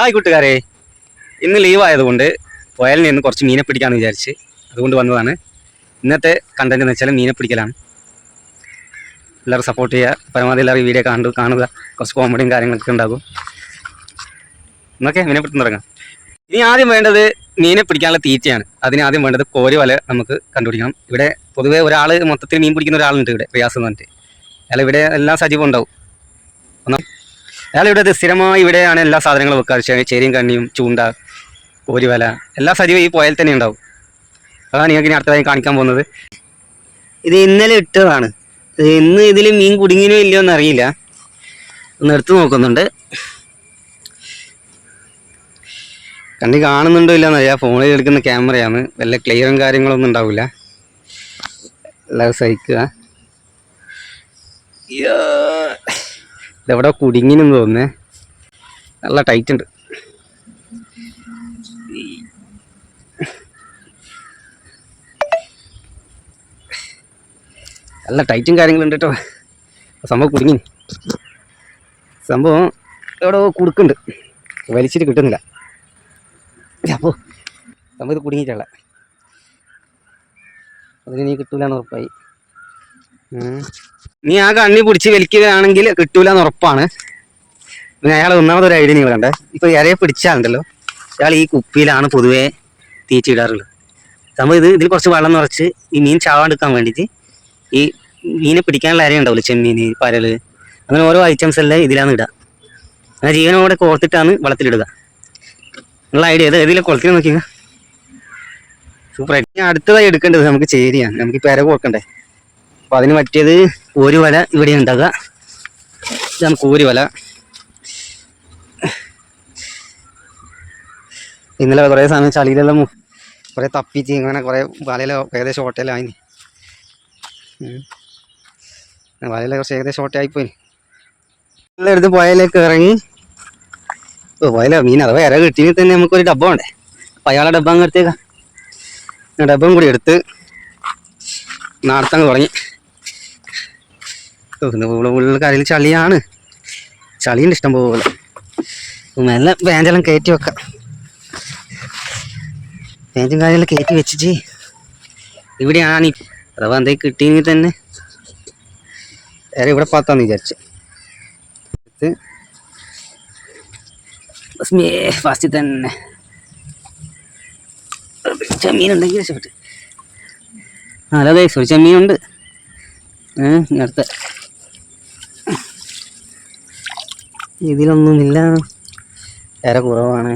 Hi കൂട്ടുകാരെ, ഇന്ന് leave ആയതുകൊണ്ട് പുഴയിൽ നിന്ന് കുറച്ച് മീനെ പിടിക്കാമെന്ന് വിചാരിച്ച് അതുകൊണ്ട് വന്നതാണ്. ഇന്നത്തെ കണ്ടന്റ് എന്ന് വെച്ചാൽ മീനെ പിടിക്കലാണ്. എല്ലാവരും സപ്പോർട്ട് ചെയ്യുക, പരമാവധി എല്ലാവരും വീഡിയോ കാണുക. കുറച്ച് കോമഡിയും കാര്യങ്ങളൊക്കെ ഉണ്ടാകും. എന്നൊക്കെ മീനെ പിടിച്ചു തുടങ്ങാം. ഇനി ആദ്യം വേണ്ടത് മീനെ പിടിക്കാനുള്ള തീറ്റയാണ്. അതിന് ആദ്യം വേണ്ടത് കോരി വല നമുക്ക് കണ്ടുപിടിക്കണം. ഇവിടെ പൊതുവേ ഒരാൾ മൊത്തത്തിൽ മീൻ പിടിക്കുന്ന ഒരാളുണ്ട് ഇവിടെ, റിയാസ് എന്ന് പറഞ്ഞിട്ട്. അയാൾ ഇവിടെ എല്ലാ സജീവം ഉണ്ടാവും. അയാൾ ഇവിടെ സ്ഥിരമായി ഇവിടെയാണ് എല്ലാ സാധനങ്ങളും വെക്കുക. ചേരിയും കണ്ണിയും ചൂണ്ട കോരി വല എല്ലാ സജീവം ഈ പുഴയിൽ തന്നെ ഉണ്ടാവും. അതാണ് നിങ്ങൾക്ക് ഇനി അടുത്തതായി കാണിക്കാൻ പോകുന്നത്. ഇത് ഇന്നലെ ഇട്ടതാണ്. ഇന്ന് ഇതിൽ മീൻ കുടുങ്ങിനോ ഇല്ലയോ എന്നറിയില്ല. ഒന്ന് എടുത്തു നോക്കുന്നുണ്ട്. കണ്ണി കാണുന്നുണ്ടോ ഇല്ലയെന്നറിയാം. ഫോണിൽ എടുക്കുന്ന ക്യാമറയാണ്, വല്ല ക്ലിയറും കാര്യങ്ങളൊന്നും ഉണ്ടാവില്ല. എല്ലാവരും സഹിക്കുക. ഇതെവിടെ കുടുങ്ങിനെന്ന് തോന്നുന്നേ. നല്ല ടൈറ്റ് ഉണ്ട്. നല്ല ടൈറ്റും കാര്യങ്ങളുണ്ട് കേട്ടോ. സംഭവം കുടുങ്ങി. സംഭവം എവിടെ കുടുക്കുന്നുണ്ട്, വലിച്ചിട്ട് കിട്ടുന്നില്ല. അപ്പോൾ സംഭവം ഇത് കുടുങ്ങിയിട്ടുള്ള അതിന് നീ കിട്ടൂലെന്ന് ഉറപ്പായി. നീ ആ കണ്ണി പിടിച്ച് വലിക്കുകയാണെങ്കിൽ കിട്ടൂലെന്ന് ഉറപ്പാണ്. പിന്നെ അയാൾ ഒന്നാമതൊരു ഐഡിയ നിങ്ങൾ കണ്ടേ. ഇപ്പോൾ ഇരയെ പിടിച്ചാലുണ്ടല്ലോ, അയാൾ ഈ കുപ്പിയിലാണ് പൊതുവേ തീറ്റിയിടാറുള്ളത്. സംഭവം ഇതിൽ കുറച്ച് വെള്ളം നിറച്ച് ഈ മീൻ ചാവാണ്ടിരിക്കാൻ വേണ്ടിയിട്ട് ഈ മീനെ പിടിക്കാനുള്ള അര ഉണ്ടാവില്ല, ചെമ്മീൻ, പരല്, അങ്ങനെ ഓരോ ഐറ്റംസ് എല്ലാം ഇതിലാണ് ഇടുക. അങ്ങനെ ജീവനോടെ കോർത്തിട്ടാണ് വെള്ളത്തിലിടുക. ഉള്ള ഐഡിയ ഇത് ഏതിലെ കുളത്തിൽ നോക്കിയ സൂപ്പറായിട്ട്. ഞാൻ അടുത്തതായി എടുക്കേണ്ടത് നമുക്ക് ചേരിയാണ്. നമുക്ക് ഈ പെര കൊടുക്കണ്ടേ. അപ്പോൾ അതിന് പറ്റിയത് കോരി വല ഇവിടെ ഉണ്ടാകുക. ഇതാണ് കോരി വല. ഇന്നലെ കുറേ സമയം ചളിയിലെല്ലാം കുറേ തപ്പിച്ച് ഇങ്ങനെ കുറേ വലയിലോ ഏകദേശം ഓട്ടയിലായി. വലയിലെ കുറച്ച് ഏകദേശം ഓട്ടയായിപ്പോയി. എല്ലാം എടുത്ത് പുഴയിലേക്ക് ഇറങ്ങി. പോയാലോ മീൻ അഥവാ ഇര കിട്ടിയെങ്കിൽ തന്നെ നമുക്കൊരു ഡബ്ബ വേണ്ടേ. അപ്പം അയാളെ ഡബ്ബ അങ്ങ് എടുത്തേക്കാം. ഡബ്ബയും കൂടി എടുത്ത് നടത്തങ്ങ് തുടങ്ങി. ഉള്ള കരയിൽ ചളിയാണ്, ചളിയുണ്ട് ഇഷ്ടം പോലെ. നല്ല വേഞ്ചെല്ലാം കയറ്റി വെക്കാം. വേഞ്ചും കാര്യമെല്ലാം കയറ്റി വെച്ചിട്ട് ഇവിടെയാണ് അഥവാ എന്തെങ്കിലും കിട്ടിയെങ്കിൽ തന്നെ വേറെ ഇവിടെ പാത്താന്ന് വിചാരിച്ചു. ഫാസ്റ്റ് തന്നെ ചെമ്മീനുണ്ടെങ്കിൽ രക്ഷപ്പെട്ട്. അതെ ഒരു ചെമ്മീനുണ്ട്. അടുത്ത ഇതിലൊന്നുമില്ല, വേറെ കുറവാണ്.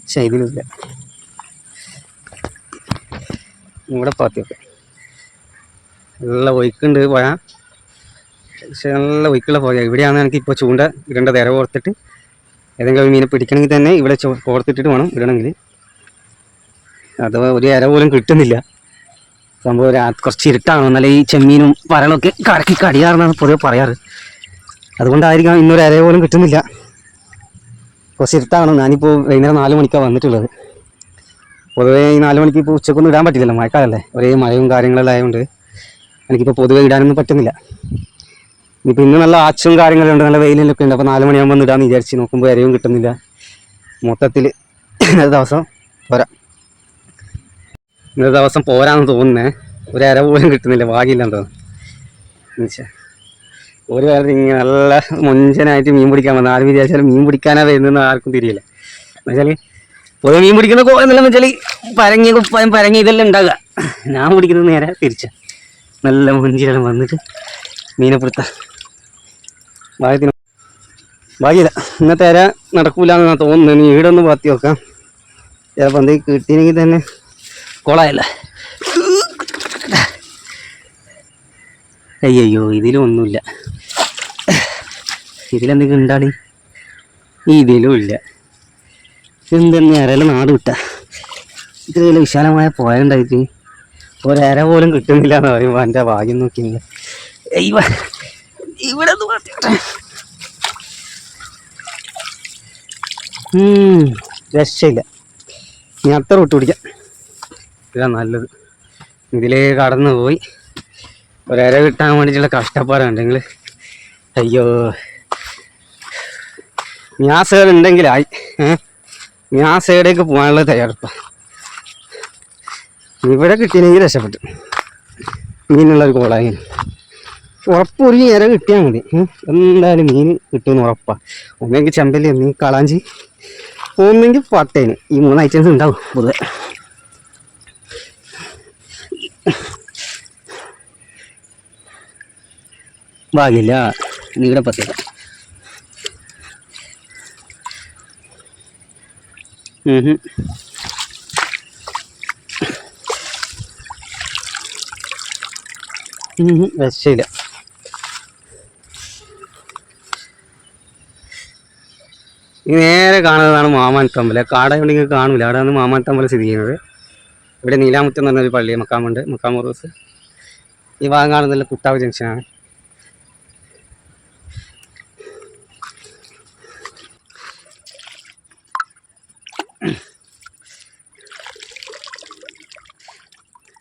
പക്ഷെ ഇതിലില്ല. ഇവിടെ പാത്തിയൊക്കെ നല്ല ഒഴുക്കുണ്ട് പോയ. പക്ഷെ നല്ല ഒഴുക്കുള്ള പോയ ഇവിടെയാണ് എനിക്ക് ഇപ്പോൾ ചൂണ്ട ഇടേണ്ടത്. ഇര കോർത്തിട്ട് ഏതെങ്കിലും മീനെ പിടിക്കണമെങ്കിൽ തന്നെ ഇവിടെ കോർത്തിട്ടിട്ട് വേണം ഇടണമെങ്കിൽ. അഥവാ ഒരു ഇര പോലും കിട്ടുന്നില്ല. സംഭവം കുറച്ച് ഇരുട്ടാണ്. എന്നാലും ഈ ചെമ്മീനും പരളൊക്കെ കടക്കി കടിയാറെന്നാണ് പൊതുവെ പറയാറ്. അതുകൊണ്ടായിരിക്കാം ഇന്നൊരു ഇര പോലും കിട്ടുന്നില്ല. കുറച്ച് ഇരുട്ടാണ്. ഞാനിപ്പോൾ വൈകുന്നേരം 4 മണിക്കാണ് വന്നിട്ടുള്ളത്. പൊതുവേ ഈ 4 മണിക്ക് ഇപ്പോൾ ഉച്ചക്കൊന്നും ഇടാൻ പറ്റില്ലല്ലോ, മഴക്കാലല്ലേ. ഒരേ മഴയും കാര്യങ്ങളെല്ലാം ആയതുകൊണ്ട് എനിക്കിപ്പോൾ പൊതുവെ ഇടാനൊന്നും പറ്റുന്നില്ല. ഇനിയിപ്പോൾ ഇന്ന് നല്ല ആച്ചും കാര്യങ്ങളുണ്ട്, നല്ല വെയിലൊക്കെ ഉണ്ട്. അപ്പോൾ 4 മണിയാകുമ്പോൾ ഇടാമെന്ന് വിചാരിച്ച് നോക്കുമ്പോൾ ഇരയും കിട്ടുന്നില്ല. മൊത്തത്തിൽ ഇന്നത്തെ ദിവസം പോരാ. ഇന്നത്തെ ദിവസം പോരാന്ന് തോന്നുന്നേ. ഒരു ഇര പോലും കിട്ടുന്നില്ല, ഭാഗ്യമില്ലാന്ന് തോന്നുന്നു. ഒരു വേറെ ഇങ്ങനെ നല്ല മൊഞ്ചനായിട്ട് മീൻ പിടിക്കാൻ വന്നത്. ആരും വിചാരിച്ചാലും മീൻ പിടിക്കാനാ വരുന്നതെന്ന് ആർക്കും തിരിയില്ല. എന്നുവെച്ചാൽ പൊതുവെ മീൻ പിടിക്കുന്ന കോലെന്നെല്ലാം വെച്ചാൽ പരങ്ങി കുപ്പായം പരങ്ങി ഇതെല്ലാം ഉണ്ടാകുക. ഞാൻ പിടിക്കുന്നത് നേരെ തിരിച്ച നല്ല മൊഞ്ചിലെല്ലാം വന്നിട്ട് മീനെ പിടുത്താം. ഭാഗ്യമില്ല, ഇന്നത്തെ ഇര നടക്കൂലെന്നാണ് തോന്നുന്നത്. നീ ഇവിടെ ഒന്ന് പാത്തി നോക്കാം. ചിലപ്പോൾ എന്തെങ്കിലും കിട്ടിയെങ്കിൽ തന്നെ കൊളായല്ല. അയ്യോ ഇതിലും ഒന്നുമില്ല. ഇതിലെന്തെങ്കിലും ഉണ്ടാടി? ഇതിലും ഇല്ല. എന്തെന്നെ ഇരയിലെ നാട് വിട്ട. ഇതിൽ വിശാലമായ പുഴ ഉണ്ടായിട്ട് ഒരര പോലും കിട്ടുന്നില്ല എന്ന് പറയുമ്പോൾ എൻ്റെ ഭാഗ്യം നോക്കിയില്ല. ഇവിടെ രക്ഷയില്ല. ഇനി അടുത്ത റൂട്ട് പിടിക്കാം. ഇതാ നല്ലത്. ഇതിലേ കടന്നു പോയി ഒരര കിട്ടാൻ വേണ്ടിയിട്ടുള്ള കഷ്ടപ്പാടുണ്ടെങ്കിൽ അയ്യോ ഞാൻ സൈഡ് ഉണ്ടെങ്കിലായി ഞാൻ സൈഡേക്ക് പോകാനുള്ള തയ്യാറെടുപ്പാണ്. ഇവിടെ കിട്ടിയില്ലെങ്കിൽ രക്ഷപ്പെട്ടു. മീനുള്ളൊരു കോളായി ഉറപ്പ് ഒരു ഇര കിട്ടിയാൽ മതി. എന്തായാലും മീൻ കിട്ടുമെന്ന് ഉറപ്പാണ്. ഒന്നെങ്കിൽ ചെമ്പല്ലി, ഒന്നെങ്കിൽ കളാഞ്ചി, ഒന്നെങ്കിൽ പട്ടേന്. ഈ 3 ഐറ്റംസ് ഉണ്ടാവും പൊതുവെ. ഭാഗ്യമില്ല നീടെ പത്തില്ല. രക്ഷയില്ല. ഈ നേരെ കാണുന്നതാണ് മാമാനത്തമ്പല. കാട ഉണ്ടെങ്കിൽ കാണൂല. അവിടെ നിന്ന് മാമാനത്തമ്പലം സ്ഥിതി ചെയ്യുന്നത്. ഇവിടെ നീലാമുറ്റം എന്ന് പറഞ്ഞൊരു പള്ളി മക്കാമുണ്ട്, മക്കാമ റോസ്. ഈ ഭാഗം കാണുന്നില്ല കുട്ടാവ് ജംഗ്ഷനാണ്.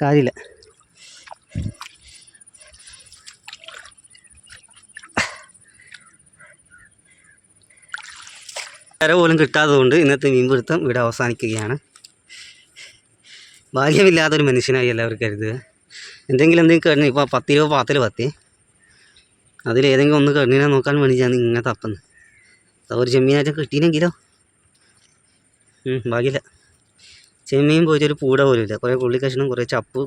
കാര്യമില്ല. കര പോലും കിട്ടാത്തതുകൊണ്ട് ഇന്നത്തെ മീൻപിടുത്തം ഇവിടെ അവസാനിക്കുകയാണ്. ഭാഗ്യമില്ലാത്തൊരു മനുഷ്യനായി എല്ലാവരും കരുതുക. എന്തെങ്കിലും കഴിഞ്ഞ് ഇപ്പോൾ 10 രൂപ പാത്തിൽ 10, അതിലേതെങ്കിലും ഒന്ന് കണ്ണിനെ നോക്കാൻ വേണ്ടിയാണ് ഇങ്ങനെ തപ്പുന്നത്. ഒരു ചെമ്മീനായിട്ട് കിട്ടിയില്ലെങ്കിലോ ഭാഗ്യമില്ല. ചെമ്മീൻ പോയിട്ടൊരു പൂട പോലും ഇല്ല. കുറേ കൊള്ളിക്കഷ്ണം, കുറേ ചപ്പ്,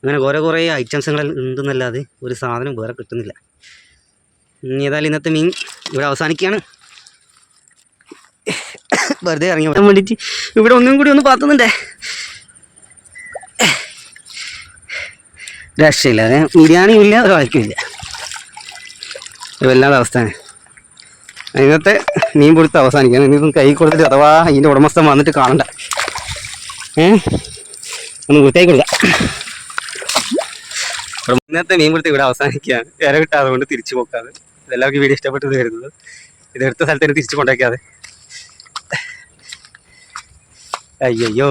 അങ്ങനെ കുറേ ഐറ്റംസുകൾ ഉണ്ടെന്നല്ലാതെ ഒരു സാധനം വേറെ കിട്ടുന്നില്ല. ഏതായാലും ഇന്നത്തെ മീൻ ഇവിടെ അവസാനിക്കുകയാണ്. വെറുതെ ഇറങ്ങി വരാൻ വേണ്ടിയിട്ട് ഇവിടെ ഒന്നും കൂടി ഒന്ന് പാത്തുന്നുണ്ടേ. രക്ഷയില്ല. ബിരിയാണിയും ഇല്ല, ഒരാൾക്കും ഇല്ല. വല്ലാത്ത അവസ്ഥയാണ്. ഇന്നത്തെ മീൻ പിടുത്തം അവസാനിക്കാൻ ഇനിയിപ്പം കൈ കൊടുത്തിട്ട് അഥവാ അതിൻ്റെ ഉടമസ്ഥൻ വന്നിട്ട് കാണണ്ട, ഒന്ന് വൃത്തിയായി കൊടുക്കാം. ഇന്നത്തെ മീൻ പിടുത്തം ഇവിടെ അവസാനിക്കുകയാണ്. ഇര കിട്ടാതെ കൊണ്ട് തിരിച്ചു പോക്കാതെ. ഇതെല്ലാവർക്കും വീഡിയോ ഇഷ്ടപ്പെട്ടത് വരുന്നത്. ഇതെടുത്ത സ്ഥലത്ത് തന്നെ തിരിച്ചു കൊണ്ടാക്കാതെ. അയ്യോ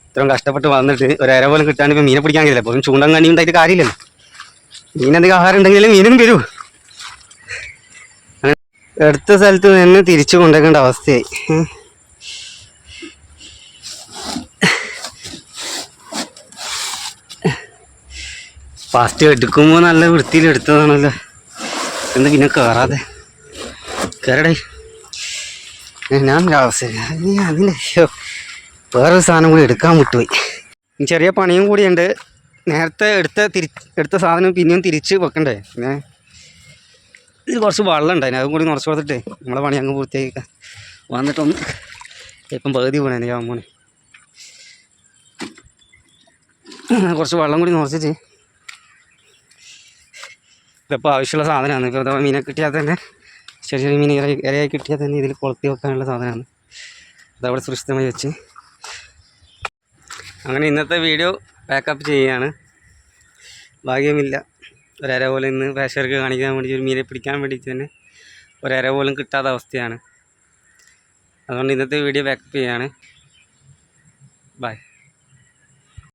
ഇത്രയും കഷ്ടപ്പെട്ട് വന്നിട്ട് ഒരര പോലും കിട്ടാണ്ട് ഇപ്പം മീനെ പിടിക്കാൻ കഴിയില്ല. അപ്പം ചൂണ്ടൻ കണ്ണി ഉണ്ടായിട്ട് കാര്യമില്ലല്ലോ. മീനെന്തെങ്കിലും ആഹാരം ഉണ്ടെങ്കിലും മീനും വരൂ. എടുത്ത സ്ഥലത്ത് നിന്ന് തിരിച്ചു കൊണ്ടുവയ്ക്കേണ്ട അവസ്ഥയായി. ഫാസ്റ്റ് എടുക്കുമ്പോൾ നല്ല വൃത്തിയിൽ എടുത്തതാണല്ലോ. എന്ത് പിന്നെ കയറാതെ കയറടേ. ഞാൻ അവസ്ഥ അതിൻ്റെ വേറൊരു സാധനം കൂടി എടുക്കാൻ വിട്ടുപോയി. ചെറിയ പണിയും കൂടിയുണ്ട്. നേരത്തെ എടുത്ത സാധനം പിന്നെയും തിരിച്ച് വെക്കണ്ടേ. പിന്നെ ഇതിൽ കുറച്ച് വെള്ളം ഉണ്ടായിരുന്നു, അതും കൂടി നിറച്ച് കൊടുത്തിട്ട് നമ്മളെ പണി അങ്ങ് പൂർത്തിയാക്കാൻ വന്നിട്ടൊന്ന് ഇപ്പം പകുതി പോണേ എനിക്ക് ആകുമ്പോൾ കുറച്ച് വെള്ളം കൂടി നിറച്ചിട്ട്. ഇതിപ്പോൾ ആവശ്യമുള്ള സാധനമാണ്. ഇപ്പോൾ അഥവാ മീനെ കിട്ടിയാൽ തന്നെ ചെറിയ മീൻ ഇരയായി കിട്ടിയാൽ തന്നെ ഇതിൽ കൊളുത്തി വെക്കാനുള്ള സാധനമാണ്. അതവിടെ സുരക്ഷിതമായി വെച്ച് അങ്ങനെ ഇന്നത്തെ വീഡിയോ പാക്കപ്പ് ചെയ്യുകയാണ്. ഭാഗ്യമില്ല, ഒരര പോലും ഇന്ന് പ്രേക്ഷകർക്ക് കാണിക്കാൻ വേണ്ടി, ഒരു മീനെ പിടിക്കാൻ വേണ്ടിയിട്ട് തന്നെ ഒരര പോലും കിട്ടാത്ത അവസ്ഥയാണ്. അതുകൊണ്ട് ഇന്നത്തെ വീഡിയോ പാക്കപ്പ് ചെയ്യുകയാണ്. ബൈ.